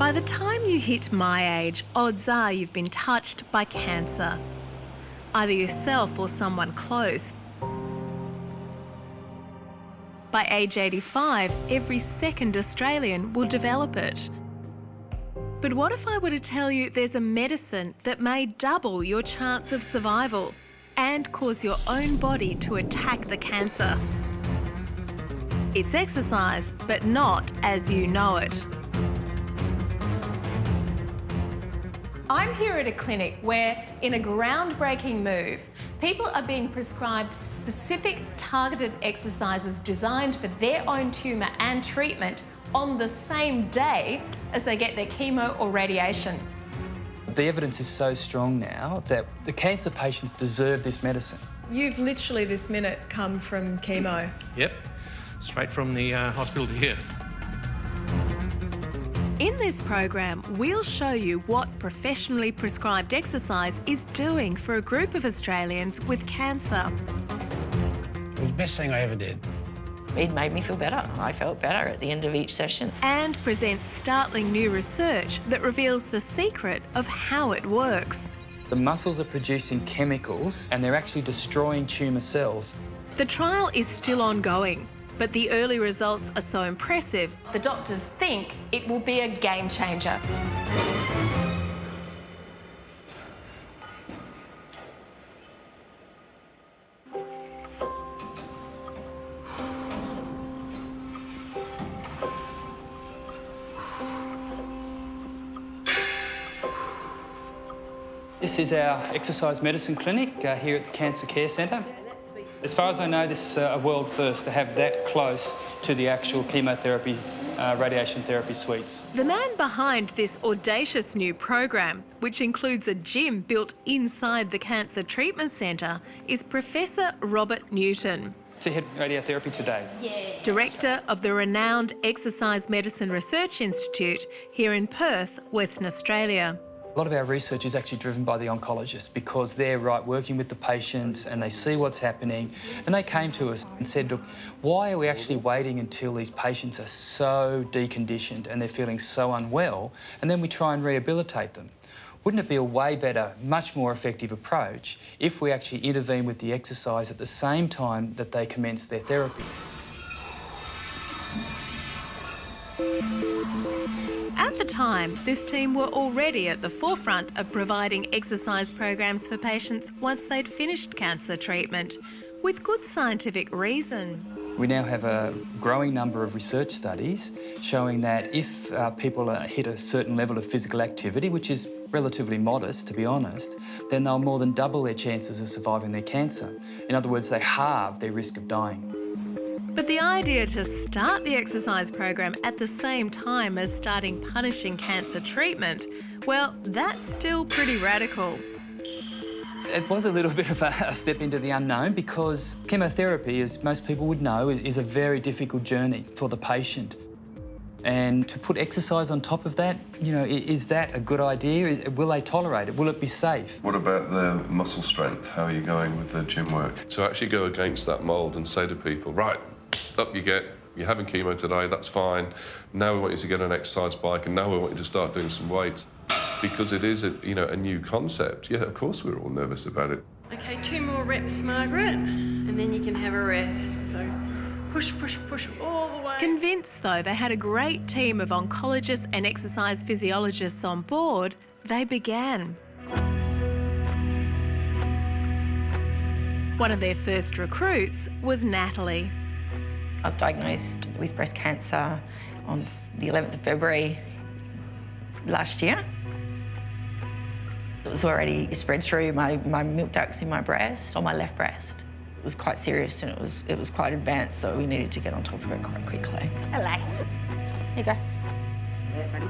By the time you hit my age, odds are you've been touched by cancer, either yourself or someone close. By age 85, every second Australian will develop it. But what if I were to tell you there's a medicine that may double your chance of survival and cause your own body to attack the cancer? It's exercise, but not as you know it. I'm here at a clinic where, in a groundbreaking move, people are being prescribed specific targeted exercises designed for their own tumour and treatment on the same day as they get their chemo or radiation. The evidence is so strong now that the cancer patients deserve this medicine. You've literally this minute come from chemo. Yep, straight from the hospital to here. In this program, we'll show you what professionally prescribed exercise is doing for a group of Australians with cancer. It was the best thing I ever did. It made me feel better. I felt better at the end of each session. And presents startling new research that reveals the secret of how it works. The muscles are producing chemicals and they're actually destroying tumour cells. The trial is still ongoing, but the early results are so impressive. The doctors think it will be a game changer. This is our exercise medicine clinic here at the Cancer Care Centre. As far as I know, this is a world first to have that close to the actual chemotherapy, radiation therapy suites. The man behind this audacious new program, which includes a gym built inside the Cancer Treatment Centre, is Professor Robert Newton. To head radiotherapy today. Director of the renowned Exercise Medicine Research Institute here in Perth, Western Australia. A lot of our research is actually driven by the oncologists because they're working with the patients and they see what's happening. And they came to us and said, look, why are we actually waiting until these patients are so deconditioned and they're feeling so unwell, and then we try and rehabilitate them? Wouldn't it be a way better, much more effective approach if we actually intervene with the exercise at the same time that they commence their therapy? At the time, this team were already at the forefront of providing exercise programs for patients once they'd finished cancer treatment, with good scientific reason. We now have a growing number of research studies showing that if people hit a certain level of physical activity, which is relatively modest, to be honest, then they'll more than double their chances of surviving their cancer. In other words, they halve their risk of dying. But the idea to start the exercise program at the same time as starting punishing cancer treatment, well, that's still pretty radical. It was a little bit of a step into the unknown because chemotherapy, as most people would know, is a very difficult journey for the patient. And to put exercise on top of that, you know, is that a good idea? Will they tolerate it? Will it be safe? What about the muscle strength? How are you going with the gym work? To actually go against that mould and say to people, right, up you get, you're having chemo today, that's fine. Now we want you to get on an exercise bike and now we want you to start doing some weights. Because it is, a new concept. Yeah, of course we're all nervous about it. OK, 2 more reps, Margaret, and then you can have a rest. So push, push, push all the way. Convinced, though, they had a great team of oncologists and exercise physiologists on board, they began. One of their first recruits was Natalie. I was diagnosed with breast cancer on the 11th of February last year. It was already spread through my milk ducts in my breast, on my left breast. It was quite serious and it was quite advanced, so we needed to get on top of it quite quickly. Hello. Here you go. Yeah, ready?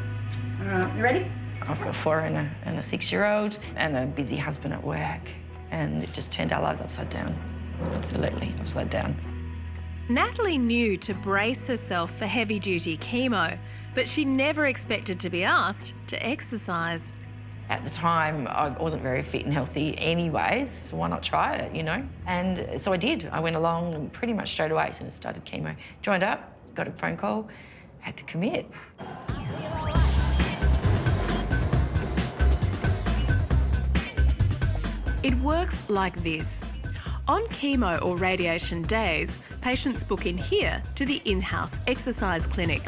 All right, you ready? I've got a 4 and a 6-year-old and a busy husband at work, and it just turned our lives upside down. Absolutely, upside down. Natalie knew to brace herself for heavy-duty chemo, but she never expected to be asked to exercise. At the time, I wasn't very fit and healthy anyways, so why not try it, you know? And so I did. I went along pretty much straight away as soon as I started chemo. Joined up, got a phone call, had to commit. It works like this. On chemo or radiation days, patients book in here to the in-house exercise clinic.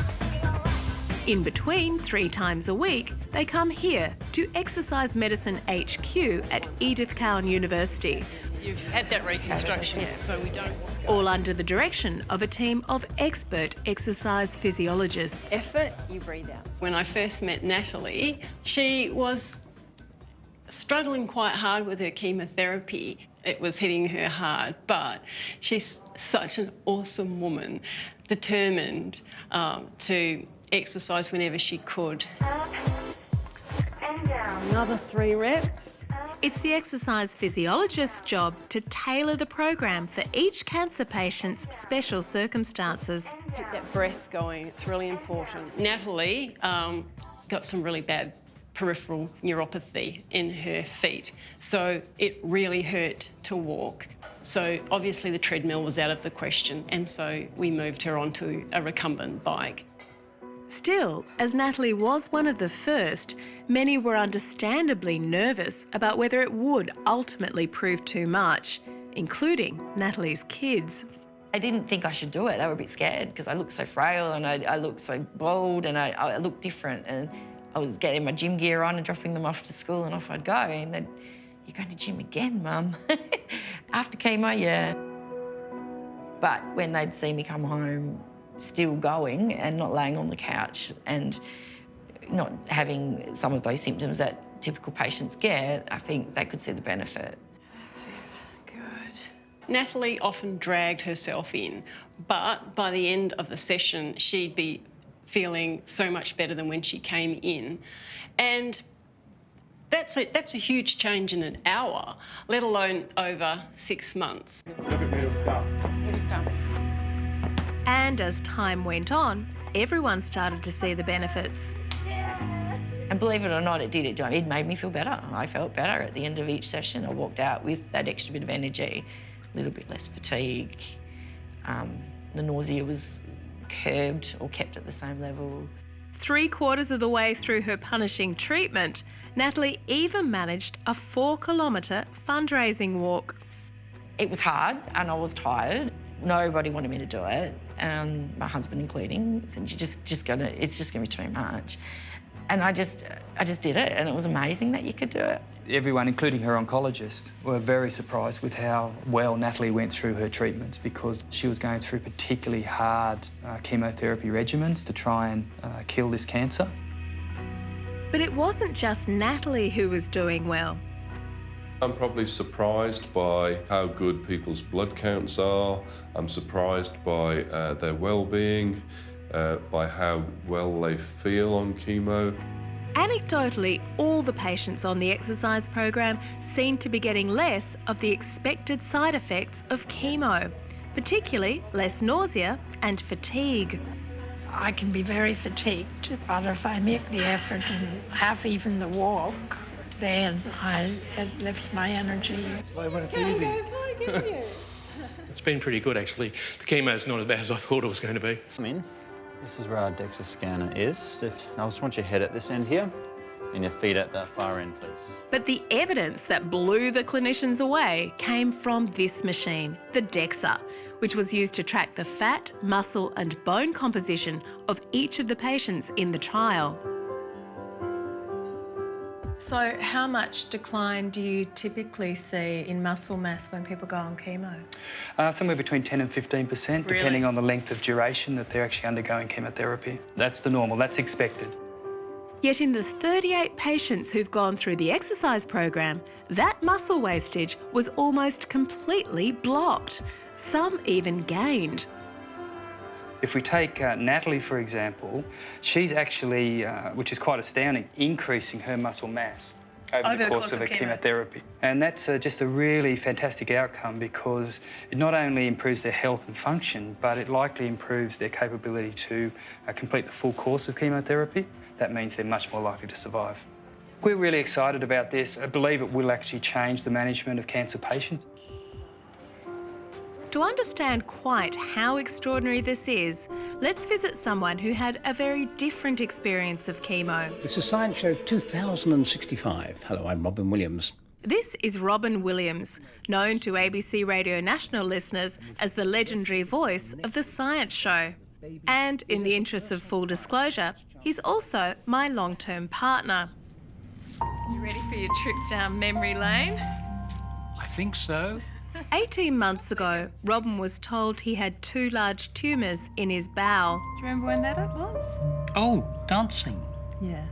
In between, 3 times a week, they come here to Exercise Medicine HQ at Edith Cowan University, You've had that reconstruction, so we don't... all under the direction of a team of expert exercise physiologists. Effort, you breathe out. When I first met Natalie, she was struggling quite hard with her chemotherapy. It was hitting her hard, but she's such an awesome woman, determined to exercise whenever she could. Another 3 reps. It's the exercise physiologist's job to tailor the program for each cancer patient's special circumstances. Keep that breath going, it's really important. Natalie got some really bad peripheral neuropathy in her feet, so it really hurt to walk. So obviously the treadmill was out of the question, and so we moved her onto a recumbent bike. Still, as Natalie was one of the first, many were understandably nervous about whether it would ultimately prove too much, including Natalie's kids. I didn't think I should do it. They were a bit scared because I looked so frail and I looked so bold and I looked different, and I was getting my gym gear on and dropping them off to school and off I'd go, and they'd, "You're going to gym again, Mum?" After chemo, yeah. But when they'd see me come home still going and not laying on the couch and not having some of those symptoms that typical patients get, I think they could see the benefit. That's it, good. Natalie often dragged herself in, but by the end of the session, she'd be feeling so much better than when she came in. And that's a huge change in an hour, let alone over 6 months. And as time went on, everyone started to see the benefits. And believe it or not, it did. It made me feel better. I felt better at the end of each session. I walked out with that extra bit of energy, a little bit less fatigue. The nausea was curbed or kept at the same level. 3/4 of the way through her punishing treatment, Natalie even managed a 4-kilometre fundraising walk. It was hard and I was tired. Nobody wanted me to do it, my husband including. Said, it's just gonna be too much. And I just did it, and it was amazing that you could do it. Everyone, including her oncologist, were very surprised with how well Natalie went through her treatments, because she was going through particularly hard chemotherapy regimens to try and kill this cancer. But it wasn't just Natalie who was doing well. I'm probably surprised by how good people's blood counts are. I'm surprised by their well-being, by how well they feel on chemo. Anecdotally, all the patients on the exercise program seem to be getting less of the expected side effects of chemo, particularly less nausea and fatigue. I can be very fatigued, but if I make the effort and have even the walk, then it lifts my energy. It's easy. It's been pretty good, actually. The chemo's not as bad as I thought it was going to be. Come in. This is where our DEXA scanner is. I just want your head at this end here and your feet at that far end, please. But the evidence that blew the clinicians away came from this machine, the DEXA, which was used to track the fat, muscle and bone composition of each of the patients in the trial. So how much decline do you typically see in muscle mass when people go on chemo? Somewhere between 10 and 15%, depending on the length of duration that they're actually undergoing chemotherapy. That's the normal, that's expected. Yet in the 38 patients who've gone through the exercise program, that muscle wastage was almost completely blocked. Some even gained. If we take Natalie, for example, she's actually, which is quite astounding, increasing her muscle mass over the course of her chemotherapy. And that's just a really fantastic outcome, because it not only improves their health and function, but it likely improves their capability to complete the full course of chemotherapy. That means they're much more likely to survive. We're really excited about this. I believe it will actually change the management of cancer patients. To understand quite how extraordinary this is, let's visit someone who had a very different experience of chemo. This is Science Show 2065. Hello, I'm Robin Williams. This is Robin Williams, known to ABC Radio National listeners as the legendary voice of The Science Show. And in the interests of full disclosure, he's also my long-term partner. You ready for your trip down memory lane? I think so. 18 months ago, Robin was told he had 2 large tumours in his bowel. Do you remember when that was? Oh, dancing. Yeah.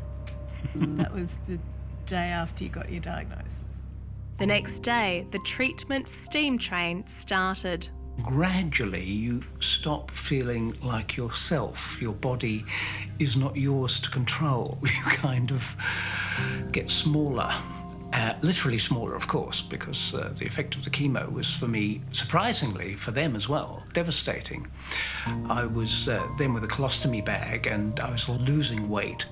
That was the day after you got your diagnosis. The next day, the treatment steam train started. Gradually, you stop feeling like yourself. Your body is not yours to control. You kind of get smaller. Literally smaller, of course, because the effect of the chemo was, for me, surprisingly, for them as well, devastating. I was then with a colostomy bag and I was losing weight.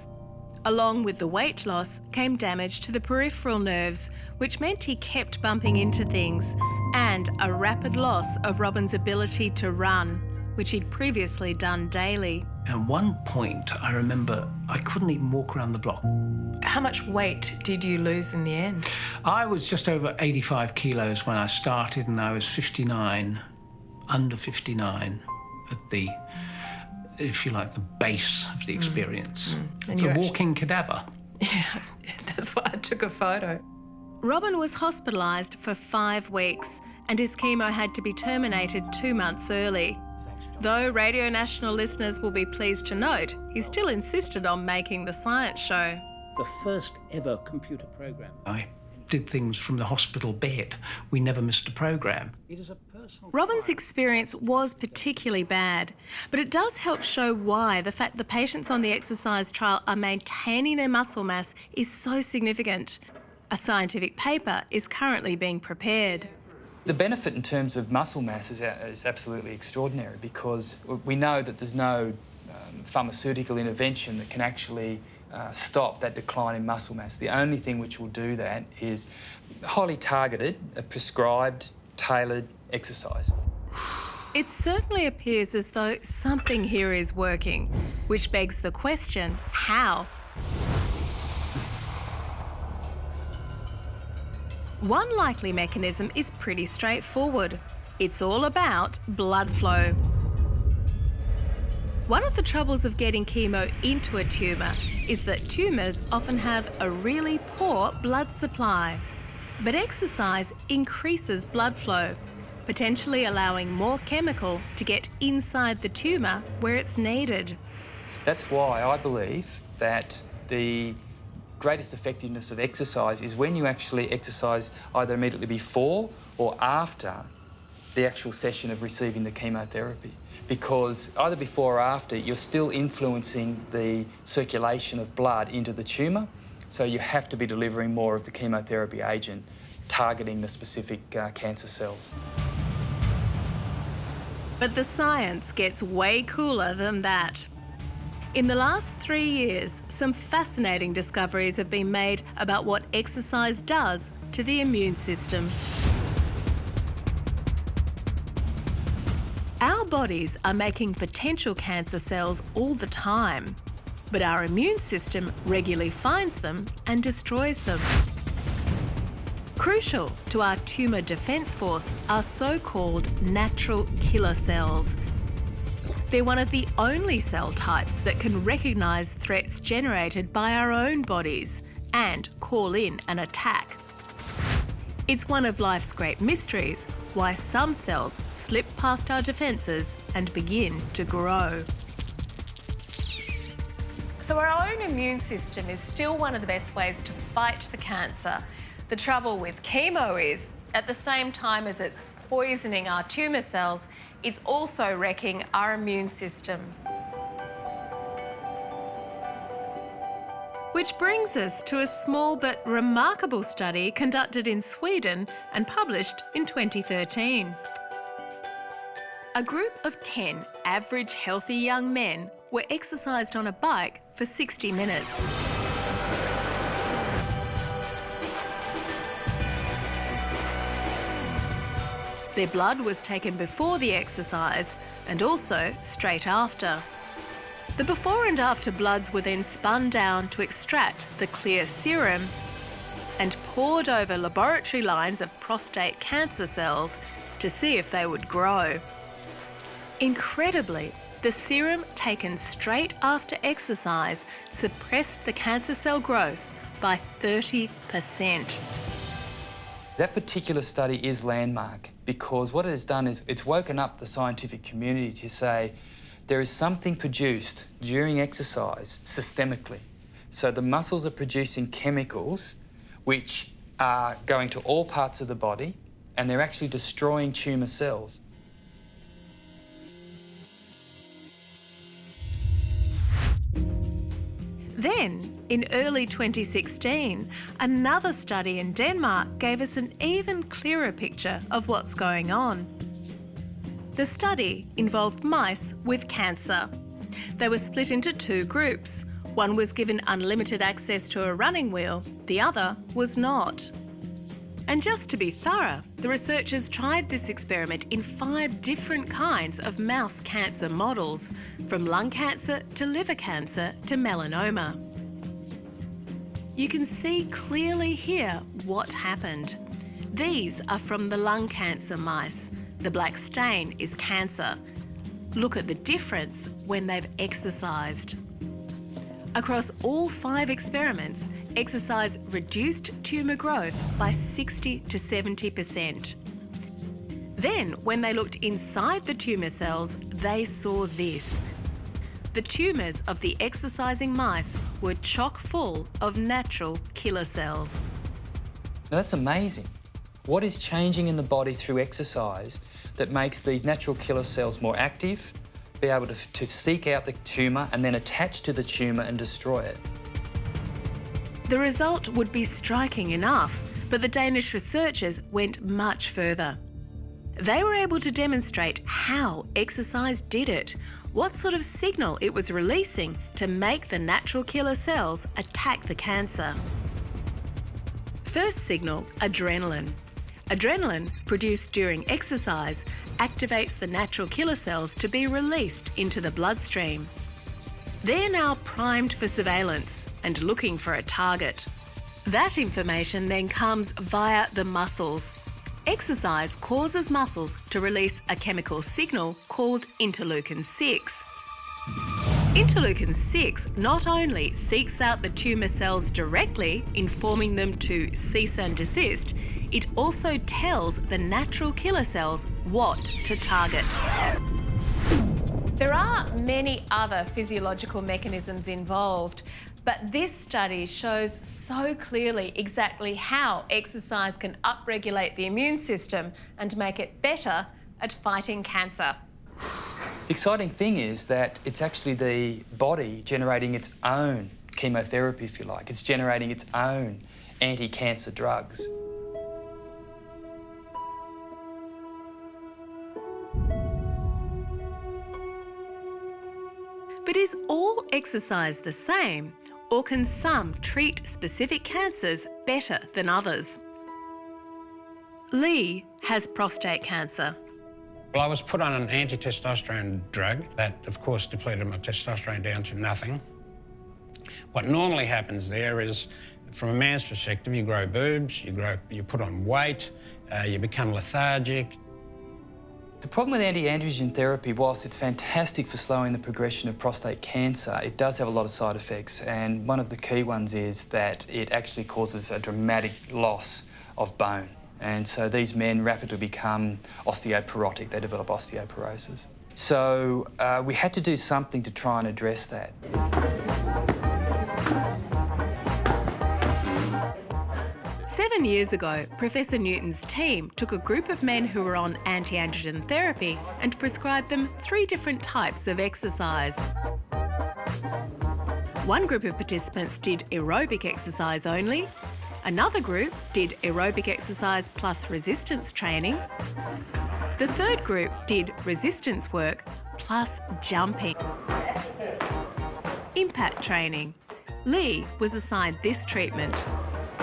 Along with the weight loss came damage to the peripheral nerves, which meant he kept bumping into things, and a rapid loss of Robin's ability to run, which he'd previously done daily. At one point, I remember I couldn't even walk around the block. How much weight did you lose in the end? I was just over 85 kilos when I started, and I was 59, under 59 at the, if you like, the base of the experience. And It's a you walking cadaver. Yeah, that's why I took a photo. Robin was hospitalised for 5 weeks, and his chemo had to be terminated 2 months early. Though Radio National listeners will be pleased to note, he still insisted on making The Science Show. The first ever computer program. I did things from the hospital bed. We never missed a program. It is a personal... Robin's experience was particularly bad, but it does help show why the fact the patients on the exercise trial are maintaining their muscle mass is so significant. A scientific paper is currently being prepared. The benefit in terms of muscle mass is absolutely extraordinary, because we know that there's no pharmaceutical intervention that can actually stop that decline in muscle mass. The only thing which will do that is highly targeted, prescribed, tailored exercise. It certainly appears as though something here is working, which begs the question, how? One likely mechanism is pretty straightforward. It's all about blood flow. One of the troubles of getting chemo into a tumour is that tumours often have a really poor blood supply. But exercise increases blood flow, potentially allowing more chemical to get inside the tumour where it's needed. That's why I believe that the greatest effectiveness of exercise is when you actually exercise either immediately before or after the actual session of receiving the chemotherapy. Because either before or after, you're still influencing the circulation of blood into the tumour, so you have to be delivering more of the chemotherapy agent, targeting the specific cancer cells. But the science gets way cooler than that. In the last 3 years, some fascinating discoveries have been made about what exercise does to the immune system. Our bodies are making potential cancer cells all the time, but our immune system regularly finds them and destroys them. Crucial to our tumour defence force are so-called natural killer cells. They're one of the only cell types that can recognise threats generated by our own bodies and call in an attack. It's one of life's great mysteries why some cells slip past our defences and begin to grow. So our own immune system is still one of the best ways to fight the cancer. The trouble with chemo is, at the same time as it's poisoning our tumour cells, it's also wrecking our immune system. Which brings us to a small but remarkable study conducted in Sweden and published in 2013. A group of 10 average healthy young men were exercised on a bike for 60 minutes. Their blood was taken before the exercise and also straight after. The before and after bloods were then spun down to extract the clear serum, and pored over laboratory lines of prostate cancer cells to see if they would grow. Incredibly, the serum taken straight after exercise suppressed the cancer cell growth by 30%. That particular study is landmark because what it has done is it's woken up the scientific community to say there is something produced during exercise systemically. So the muscles are producing chemicals which are going to all parts of the body and they're actually destroying tumour cells. Then, in early 2016, another study in Denmark gave us an even clearer picture of what's going on. The study involved mice with cancer. They were split into two groups. One was given unlimited access to a running wheel, the other was not. And just to be thorough, the researchers tried this experiment in 5 different kinds of mouse cancer models, from lung cancer to liver cancer to melanoma. You can see clearly here what happened. These are from the lung cancer mice. The black stain is cancer. Look at the difference when they've exercised. Across all 5 experiments, exercise reduced tumour growth by 60 to 70%. Then, when they looked inside the tumour cells, they saw this. The tumours of the exercising mice were chock full of natural killer cells. Now that's amazing. What is changing in the body through exercise that makes these natural killer cells more active, be able to seek out the tumour and then attach to the tumour and destroy it? The result would be striking enough, but the Danish researchers went much further. They were able to demonstrate how exercise did it, what sort of signal it was releasing to make the natural killer cells attack the cancer. First signal, adrenaline. Adrenaline, produced during exercise, activates the natural killer cells to be released into the bloodstream. They're now primed for surveillance and looking for a target. That information then comes via the muscles. Exercise causes muscles to release a chemical signal called interleukin-6. Interleukin-6 not only seeks out the tumour cells directly, informing them to cease and desist, it also tells the natural killer cells what to target. There are many other physiological mechanisms involved, but this study shows so clearly exactly how exercise can upregulate the immune system and make it better at fighting cancer. The exciting thing is that it's actually the body generating its own chemotherapy, if you like. It's generating its own anti-cancer drugs. But is all exercise the same, or can some treat specific cancers better than others? Lee has prostate cancer. Well, I was put on an anti-testosterone drug that, of course, depleted my testosterone down to nothing. What normally happens there is, from a man's perspective, you grow boobs, you put on weight, you become lethargic. The problem with anti-androgen therapy, whilst it's fantastic for slowing the progression of prostate cancer, it does have a lot of side effects, and one of the key ones is that it actually causes a dramatic loss of bone. And so these men rapidly become osteoporotic, they develop osteoporosis. So we had to do something to try and address that. 7 years ago, Professor Newton's team took a group of men who were on anti-androgen therapy and prescribed them 3 different types of exercise. One group of participants did aerobic exercise only. Another group did aerobic exercise plus resistance training. The third group did resistance work plus jumping. Impact training. Lee was assigned this treatment.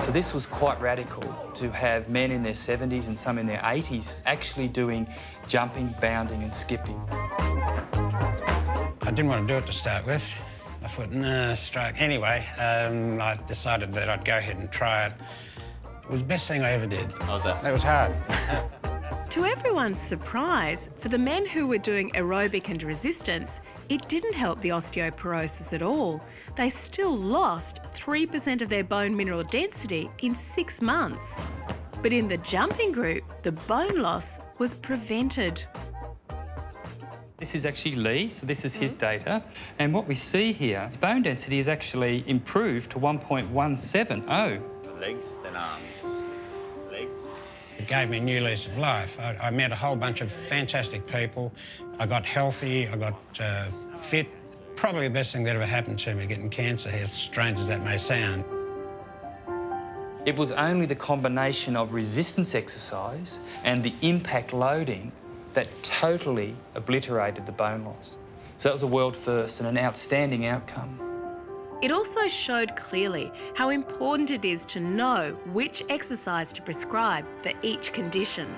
So this was quite radical, to have men in their 70s and some in their 80s actually doing jumping, bounding and skipping. I didn't want to do it to start with. I thought, nah, stroke. Anyway, I decided that I'd go ahead and try it. It was the best thing I ever did. How's that? That was hard. To everyone's surprise, for the men who were doing aerobic and resistance, it didn't help the osteoporosis at all. They still lost 3% of their bone mineral density in 6 months. But in the jumping group, the bone loss was prevented. This is actually Lee, so this is his data. And what we see here is bone density is actually improved to 1.170. Legs, then arms. Legs. It gave me a new lease of life. I met a whole bunch of fantastic people. I got healthy, I got fit. Probably the best thing that ever happened to me, getting cancer, as strange as that may sound. It was only the combination of resistance exercise and the impact loading that totally obliterated the bone loss. So that was a world first and an outstanding outcome. It also showed clearly how important it is to know which exercise to prescribe for each condition.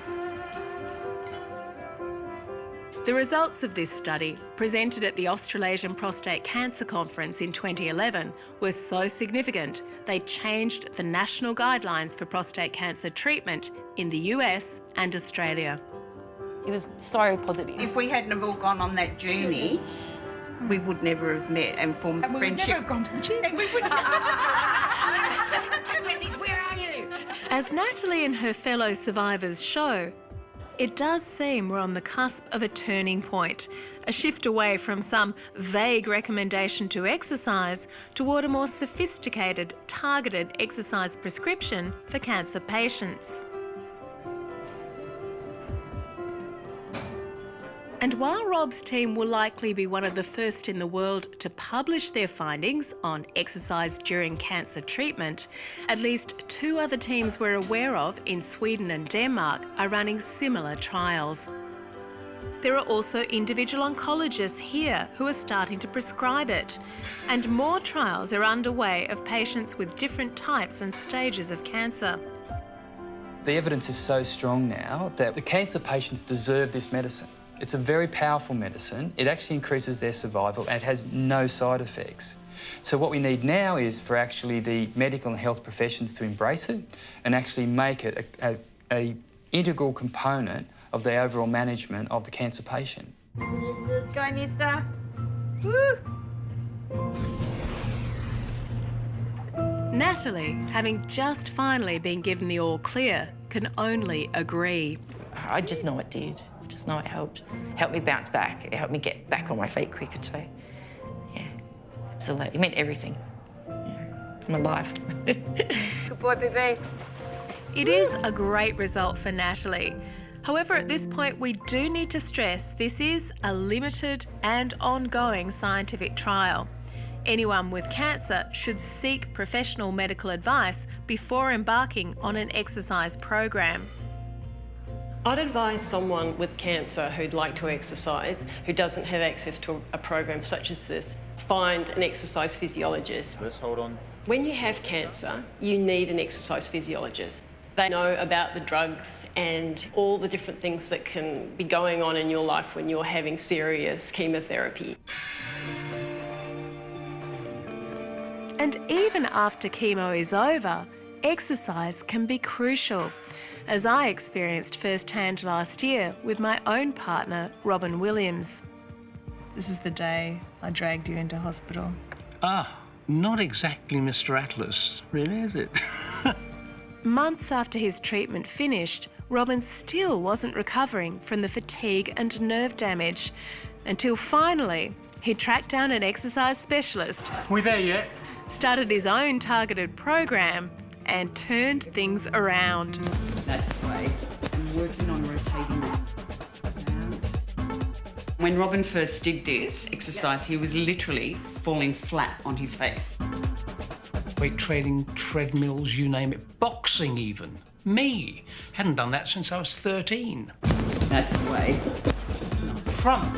The results of this study, presented at the Australasian Prostate Cancer Conference in 2011, were so significant they changed the national guidelines for prostate cancer treatment in the US and Australia. It was so positive. If we hadn't have all gone on that journey, we would never have met and formed And we friendship. would never have gone to the gym. And we would Where are you? As Natalie and her fellow survivors show, it does seem we're on the cusp of a turning point, a shift away from some vague recommendation to exercise toward a more sophisticated, targeted exercise prescription for cancer patients. And while Rob's team will likely be one of the first in the world to publish their findings on exercise during cancer treatment, at least 2 other teams we're aware of in Sweden and Denmark are running similar trials. There are also individual oncologists here who are starting to prescribe it, and more trials are underway of patients with different types and stages of cancer. The evidence is so strong now that the cancer patients deserve this medicine. It's a very powerful medicine. It actually increases their survival and it has no side effects. So what we need now is for actually the medical and health professions to embrace it and actually make it a integral component of the overall management of the cancer patient. Go, mister. Woo! Natalie, having just finally been given the all clear, can only agree. I just know it did. I just know it helped. Helped me bounce back. It helped me get back on my feet quicker too. Yeah, absolutely. It meant everything. Yeah, for my life. Good boy, BB. It is a great result for Natalie. However, at this point, we do need to stress this is a limited and ongoing scientific trial. Anyone with cancer should seek professional medical advice before embarking on an exercise program. I'd advise someone with cancer who'd like to exercise, who doesn't have access to a program such as this, find an exercise physiologist. Let's hold on. When you have cancer, you need an exercise physiologist. They know about the drugs and all the different things that can be going on in your life when you're having serious chemotherapy. And even after chemo is over, exercise can be crucial, as I experienced firsthand last year with my own partner, Robin Williams. This is the day I dragged you into hospital. Ah, not exactly Mr. Atlas, really, is it? Months after his treatment finished, Robin still wasn't recovering from the fatigue and nerve damage, until finally he tracked down an exercise specialist. We there yet? Started his own targeted program and turned things around. That's great. I'm working on rotating it around. When Robin first did this exercise, he was literally falling flat on his face. Weight training, treadmills, you name it. Boxing even. Me. Hadn't done that since I was 13. That's great. Trump.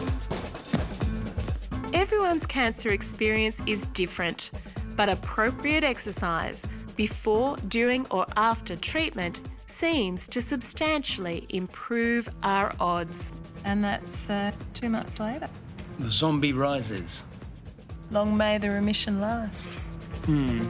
Everyone's cancer experience is different, but appropriate exercise before, during or after treatment seems to substantially improve our odds. And that's 2 months later. The zombie rises. Long may the remission last. Hmm.